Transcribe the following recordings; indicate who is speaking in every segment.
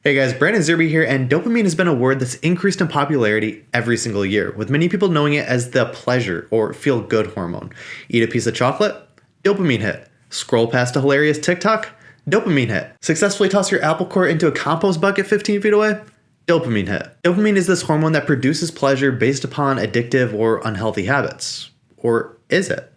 Speaker 1: Hey guys, Brandon Zerby here, and dopamine has been a word that's increased in popularity every single year, with many people knowing it as the pleasure or feel-good hormone. Eat a piece of chocolate? Dopamine hit. Scroll past a hilarious TikTok? Dopamine hit. Successfully toss your apple core into a compost bucket 15 feet away? Dopamine hit. Dopamine is this hormone that produces pleasure based upon addictive or unhealthy habits. Or is it?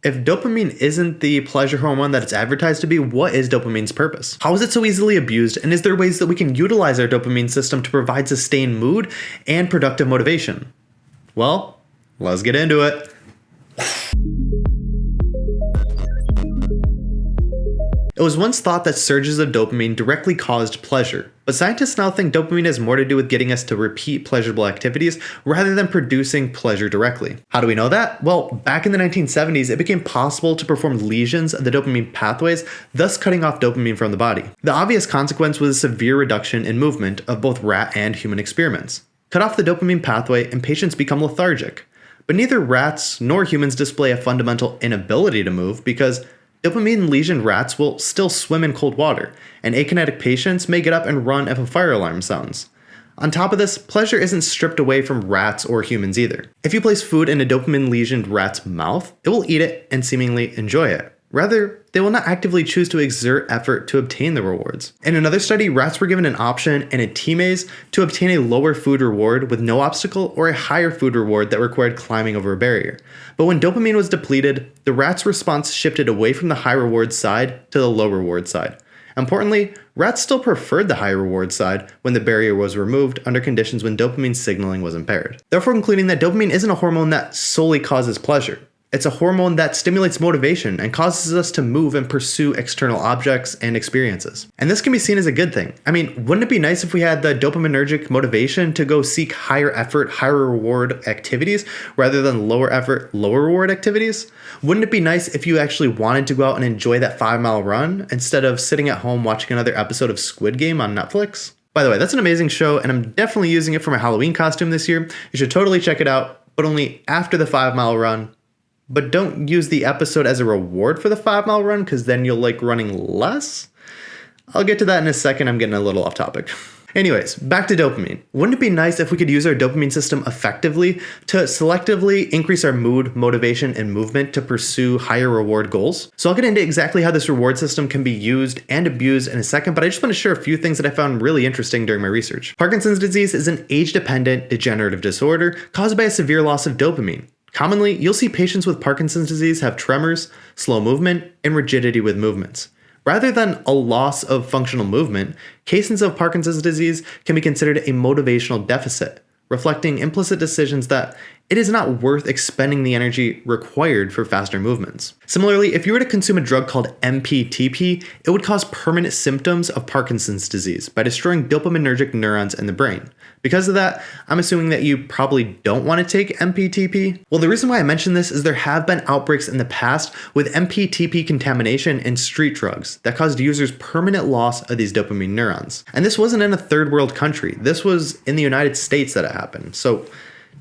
Speaker 1: If dopamine isn't the pleasure hormone that it's advertised to be, what is dopamine's purpose? How is it so easily abused, and is there ways that we can utilize our dopamine system to provide sustained mood and productive motivation? Well, let's get into it. It was once thought that surges of dopamine directly caused pleasure, but scientists now think dopamine has more to do with getting us to repeat pleasurable activities rather than producing pleasure directly. How do we know that? Well, back in the 1970s, it became possible to perform lesions of the dopamine pathways, thus cutting off dopamine from the body. The obvious consequence was a severe reduction in movement of both rat and human experiments. Cut off the dopamine pathway and patients become lethargic. But neither rats nor humans display a fundamental inability to move because dopamine lesioned rats will still swim in cold water, and akinetic patients may get up and run if a fire alarm sounds. On top of this, pleasure isn't stripped away from rats or humans either. If you place food in a dopamine lesioned rat's mouth, it will eat it and seemingly enjoy it. Rather, they will not actively choose to exert effort to obtain the rewards. In another study, rats were given an option in a T-maze to obtain a lower food reward with no obstacle or a higher food reward that required climbing over a barrier. But when dopamine was depleted, the rat's response shifted away from the high reward side to the low reward side. Importantly, rats still preferred the high reward side when the barrier was removed under conditions when dopamine signaling was impaired. Therefore concluding that dopamine isn't a hormone that solely causes pleasure. It's a hormone that stimulates motivation and causes us to move and pursue external objects and experiences. And this can be seen as a good thing. I mean, wouldn't it be nice if we had the dopaminergic motivation to go seek higher effort, higher reward activities rather than lower effort, lower reward activities? Wouldn't it be nice if you actually wanted to go out and enjoy that 5-mile run instead of sitting at home watching another episode of Squid Game on Netflix? By the way, that's an amazing show, and I'm definitely using it for my Halloween costume this year. You should totally check it out, but only after the 5-mile run. But don't use the episode as a reward for the 5-mile run, because then you'll like running less. I'll get to that in a second. I'm getting a little off topic. Anyways, back to dopamine. Wouldn't it be nice if we could use our dopamine system effectively to selectively increase our mood, motivation, and movement to pursue higher reward goals? So I'll get into exactly how this reward system can be used and abused in a second, but I just want to share a few things that I found really interesting during my research. Parkinson's disease is an age-dependent degenerative disorder caused by a severe loss of dopamine. Commonly, you'll see patients with Parkinson's disease have tremors, slow movement, and rigidity with movements. Rather than a loss of functional movement, cases of Parkinson's disease can be considered a motivational deficit, reflecting implicit decisions that it is not worth expending the energy required for faster movements. Similarly, if you were to consume a drug called MPTP, it would cause permanent symptoms of Parkinson's disease by destroying dopaminergic neurons in the brain. Because of that, I'm assuming that you probably don't want to take MPTP. Well, the reason why I mention this is there have been outbreaks in the past with MPTP contamination in street drugs that caused users permanent loss of these dopamine neurons. And this wasn't in a third world country. This was in the United States that it happened. So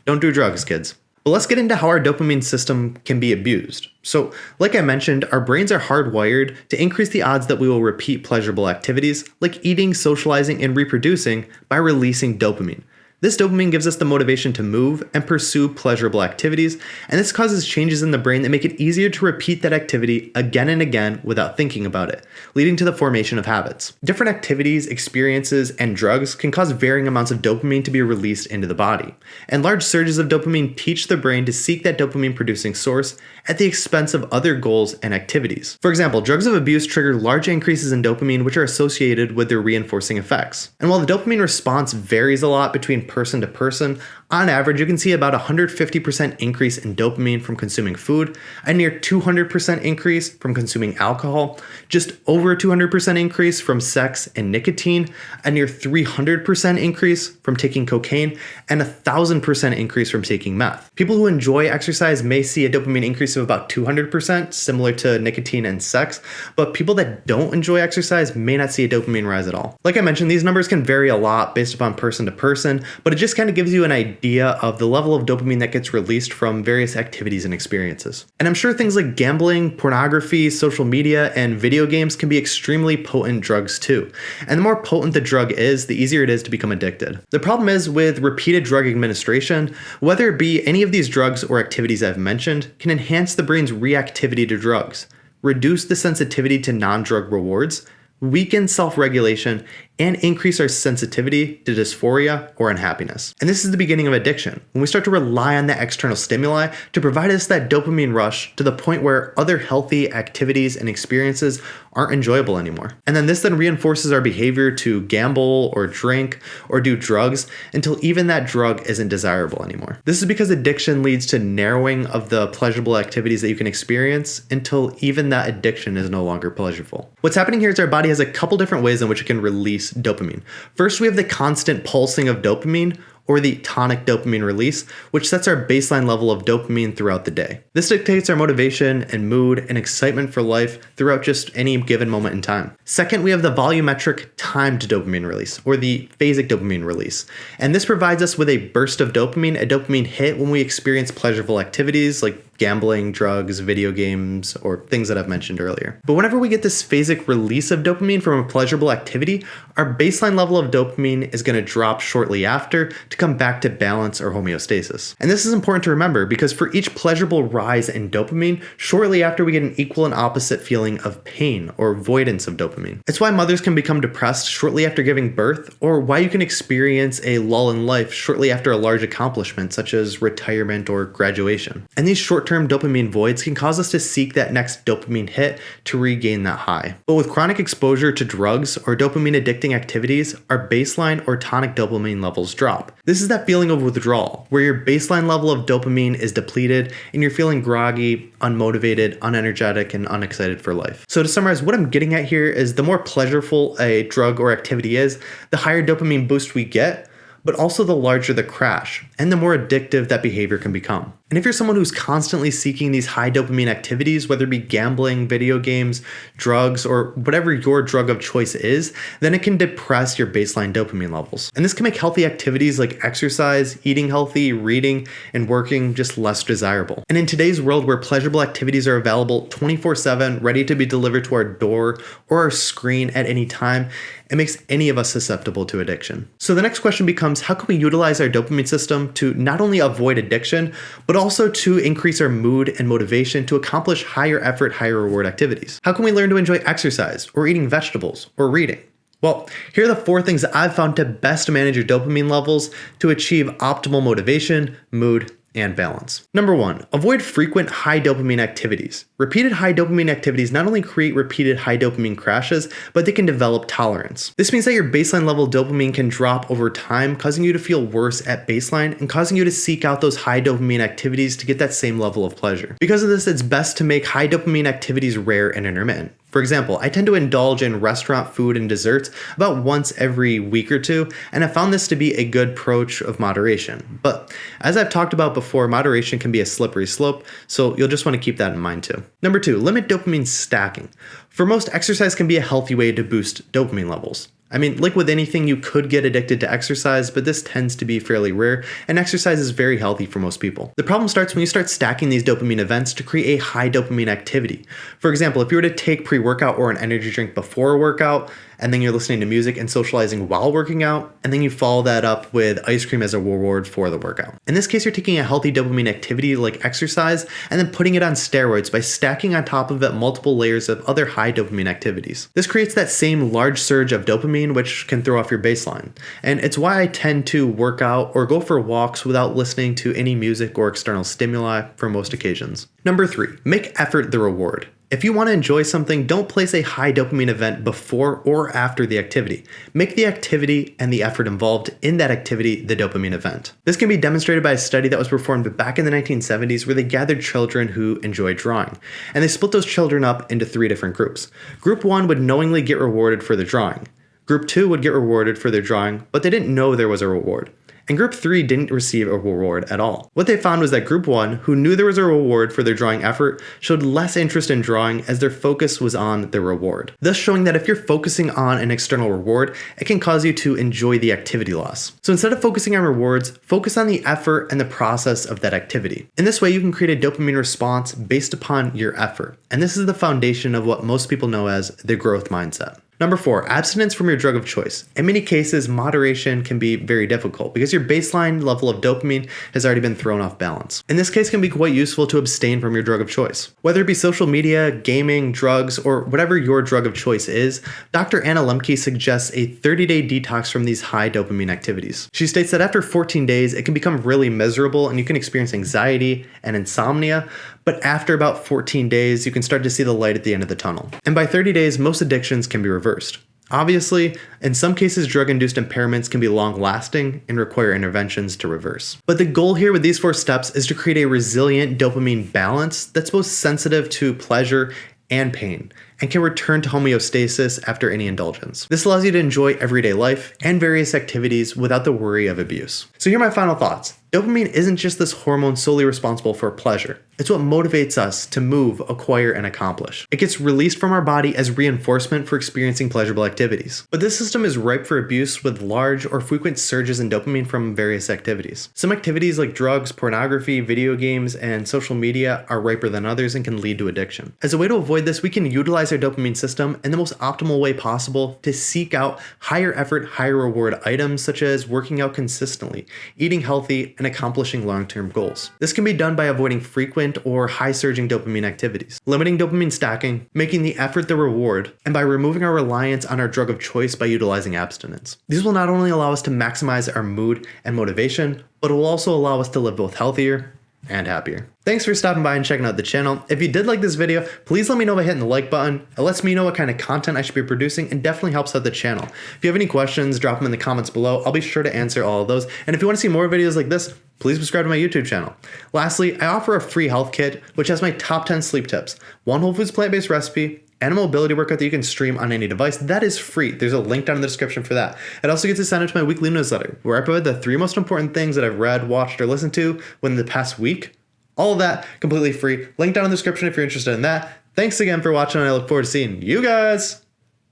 Speaker 1: don't do drugs, kids. But let's get into how our dopamine system can be abused. So, like I mentioned, our brains are hardwired to increase the odds that we will repeat pleasurable activities like eating, socializing, and reproducing by releasing dopamine. This dopamine gives us the motivation to move and pursue pleasurable activities, and this causes changes in the brain that make it easier to repeat that activity again and again without thinking about it, leading to the formation of habits. Different activities, experiences, and drugs can cause varying amounts of dopamine to be released into the body, and large surges of dopamine teach the brain to seek that dopamine-producing source at the expense of other goals and activities. For example, drugs of abuse trigger large increases in dopamine which are associated with their reinforcing effects. And while the dopamine response varies a lot between person to person, on average, you can see about 150% increase in dopamine from consuming food, a near 200% increase from consuming alcohol, just over a 200% increase from sex and nicotine, a near 300% increase from taking cocaine, and 1,000% increase from taking meth. People who enjoy exercise may see a dopamine increase of about 200%, similar to nicotine and sex, but people that don't enjoy exercise may not see a dopamine rise at all. Like I mentioned, these numbers can vary a lot based upon person to person, but it just kind of gives you an idea idea of the level of dopamine that gets released from various activities and experiences. And I'm sure things like gambling, pornography, social media, and video games can be extremely potent drugs too. And the more potent the drug is, the easier it is to become addicted. The problem is with repeated drug administration, whether it be any of these drugs or activities I've mentioned, can enhance the brain's reactivity to drugs, reduce the sensitivity to non-drug rewards, weaken self-regulation, and increase our sensitivity to dysphoria or unhappiness. And this is the beginning of addiction, when we start to rely on that external stimuli to provide us that dopamine rush to the point where other healthy activities and experiences aren't enjoyable anymore. And then this then reinforces our behavior to gamble or drink or do drugs until even that drug isn't desirable anymore. This is because addiction leads to narrowing of the pleasurable activities that you can experience until even that addiction is no longer pleasurable. What's happening here is our body has a couple different ways in which it can release dopamine. First, we have the constant pulsing of dopamine, or the tonic dopamine release, which sets our baseline level of dopamine throughout the day. This dictates our motivation and mood and excitement for life throughout just any given moment in time. Second, we have the volumetric timed dopamine release, or the phasic dopamine release. And this provides us with a burst of dopamine, a dopamine hit when we experience pleasurable activities like gambling, drugs, video games, or things that I've mentioned earlier. But whenever we get this phasic release of dopamine from a pleasurable activity, our baseline level of dopamine is going to drop shortly after to come back to balance or homeostasis. And this is important to remember because for each pleasurable rise in dopamine, shortly after we get an equal and opposite feeling of pain or avoidance of dopamine. It's why mothers can become depressed shortly after giving birth, or why you can experience a lull in life shortly after a large accomplishment such as retirement or graduation. And these short-term dopamine voids can cause us to seek that next dopamine hit to regain that high. But with chronic exposure to drugs or dopamine addicting activities, our baseline or tonic dopamine levels drop. This is that feeling of withdrawal, where your baseline level of dopamine is depleted and you're feeling groggy, unmotivated, unenergetic, and unexcited for life. So to summarize, what I'm getting at here is the more pleasurable a drug or activity is, the higher dopamine boost we get, but also the larger the crash, and the more addictive that behavior can become. And if you're someone who's constantly seeking these high dopamine activities, whether it be gambling, video games, drugs, or whatever your drug of choice is, then it can depress your baseline dopamine levels. And this can make healthy activities like exercise, eating healthy, reading, and working just less desirable. And in today's world where pleasurable activities are available 24/7, ready to be delivered to our door or our screen at any time, it makes any of us susceptible to addiction. So the next question becomes, how can we utilize our dopamine system to not only avoid addiction, but also to increase our mood and motivation to accomplish higher effort, higher reward activities? How can we learn to enjoy exercise or eating vegetables or reading? Well, here are the 4 things that I've found to best manage your dopamine levels to achieve optimal motivation, mood, and balance. Number 1, avoid frequent high dopamine activities. Repeated high dopamine activities not only create repeated high dopamine crashes, but they can develop tolerance. This means that your baseline level of dopamine can drop over time, causing you to feel worse at baseline and causing you to seek out those high dopamine activities to get that same level of pleasure. Because of this, it's best to make high dopamine activities rare and intermittent. For example, I tend to indulge in restaurant food and desserts about once every week or 2, and I found this to be a good approach of moderation. But as I've talked about before, moderation can be a slippery slope, so you'll just want to keep that in mind too. Number 2, limit dopamine stacking. For most, exercise can be a healthy way to boost dopamine levels. I mean, like with anything, you could get addicted to exercise, but this tends to be fairly rare, and exercise is very healthy for most people. The problem starts when you start stacking these dopamine events to create a high dopamine activity. For example, if you were to take pre-workout or an energy drink before a workout, and then you're listening to music and socializing while working out, and then you follow that up with ice cream as a reward for the workout. In this case, you're taking a healthy dopamine activity like exercise and then putting it on steroids by stacking on top of it multiple layers of other high dopamine activities. This creates that same large surge of dopamine, which can throw off your baseline. And it's why I tend to work out or go for walks without listening to any music or external stimuli for most occasions. Number 3, make effort the reward. If you want to enjoy something, don't place a high dopamine event before or after the activity. Make the activity and the effort involved in that activity the dopamine event. This can be demonstrated by a study that was performed back in the 1970s where they gathered children who enjoyed drawing. And they split those children up into 3 different groups. Group 1 would knowingly get rewarded for their drawing. Group 2 would get rewarded for their drawing, but they didn't know there was a reward. and group 3 didn't receive a reward at all. What they found was that group 1, who knew there was a reward for their drawing effort, showed less interest in drawing as their focus was on the reward. Thus showing that if you're focusing on an external reward, it can cause you to enjoy the activity loss. So instead of focusing on rewards, focus on the effort and the process of that activity. In this way, you can create a dopamine response based upon your effort. And this is the foundation of what most people know as the growth mindset. Number 4, abstinence from your drug of choice. In many cases, moderation can be very difficult because your baseline level of dopamine has already been thrown off balance. In this case, it can be quite useful to abstain from your drug of choice. Whether it be social media, gaming, drugs, or whatever your drug of choice is, Dr. Anna Lemke suggests a 30-day detox from these high dopamine activities. She states that after 14 days, it can become really miserable and you can experience anxiety and insomnia, but after about 14 days, you can start to see the light at the end of the tunnel. And by 30 days, most addictions can be reversed. Obviously, in some cases, drug-induced impairments can be long-lasting and require interventions to reverse. But the goal here with these 4 steps is to create a resilient dopamine balance that's both sensitive to pleasure and pain, and can return to homeostasis after any indulgence. This allows you to enjoy everyday life and various activities without the worry of abuse. So here are my final thoughts. Dopamine isn't just this hormone solely responsible for pleasure. It's what motivates us to move, acquire, and accomplish. It gets released from our body as reinforcement for experiencing pleasurable activities. But this system is ripe for abuse with large or frequent surges in dopamine from various activities. Some activities like drugs, pornography, video games, and social media are riper than others and can lead to addiction. As a way to avoid this, we can utilize our dopamine system in the most optimal way possible to seek out higher effort, higher reward items such as working out consistently, eating healthy, and accomplishing long-term goals. This can be done by avoiding frequent or high-surging dopamine activities, limiting dopamine stacking, making the effort the reward, and by removing our reliance on our drug of choice by utilizing abstinence. These will not only allow us to maximize our mood and motivation, but will also allow us to live both healthier and happier. Thanks for stopping by and checking out the channel. If you did like this video, please let me know by hitting the like button. It lets me know what kind of content I should be producing and definitely helps out the channel. If you have any questions, drop them in the comments below. I'll be sure to answer all of those. And if you want to see more videos like this, please subscribe to my YouTube channel. Lastly, I offer a free health kit, which has my top 10 sleep tips, 1 whole foods plant-based recipe, and a mobility workout that you can stream on any device. That is free. There's a link down in the description for that. It also gets you signed up to my weekly newsletter, where I provide the 3 most important things that I've read, watched, or listened to within the past week. All of that completely free. Link down in the description if you're interested in that. Thanks again for watching, and I look forward to seeing you guys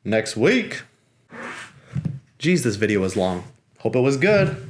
Speaker 1: next week. Geez, this video was long. Hope it was good.